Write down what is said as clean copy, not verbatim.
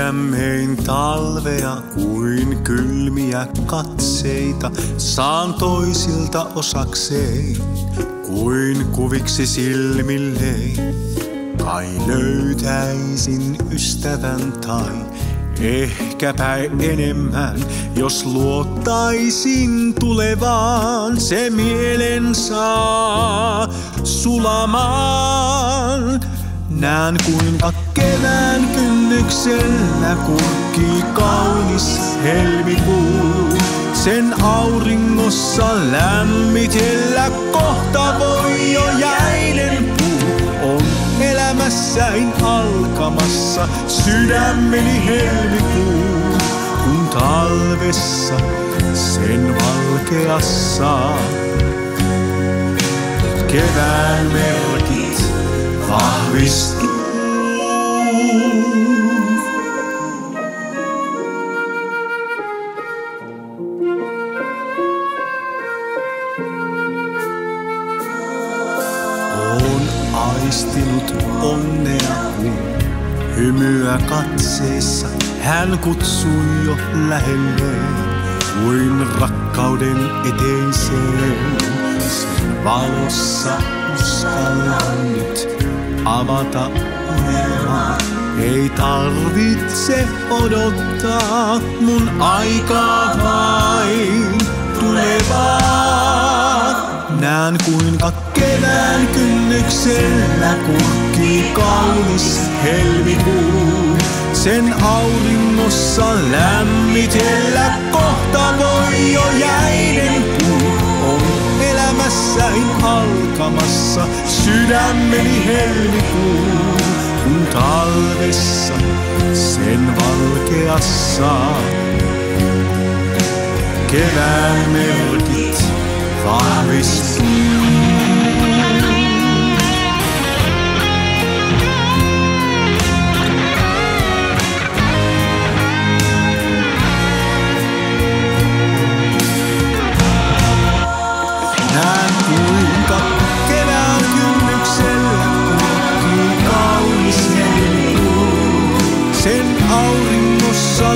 Sydämein talvea kuin kylmiä katseita saan toisilta osakseen, kuin kuviksi silmilleen. Kai löytäisin ystävän tai ehkäpä enemmän, jos luottaisin tulevaan, se mielen saa sulamaan. Näen kuinka kevään kynnyksellä kurkkii kaunis helmikuu. Sen auringossa lämmitellä kohta voi jo jäinen puu. On elämässäin alkamassa sydämeni helmikuu, kun talvessa sen valkeassa kevään merkit vahvistuu. Oon aistinut onnea, kun hymyä katseessa hän kutsui jo lähelleen, kuin rakkauden eteiseen. Sen valossa uskallan nyt avata unelmaa. Ei tarvitse odottaa mun aikaa vain tulevaa. Näen kuinka kevään kynnyksellä kurkkii kaunis helmikuu. Sen auringossa lämmitellä kohta voi jo jäinen puu. On elämässäin alkamassa sydämeni helmikuu, kun talvessa sen valkeassa kevään merkit vahvistuu. Näen kuinka kevään kynnyksellä kurkkii kaunis helmikuu. Sen auringossa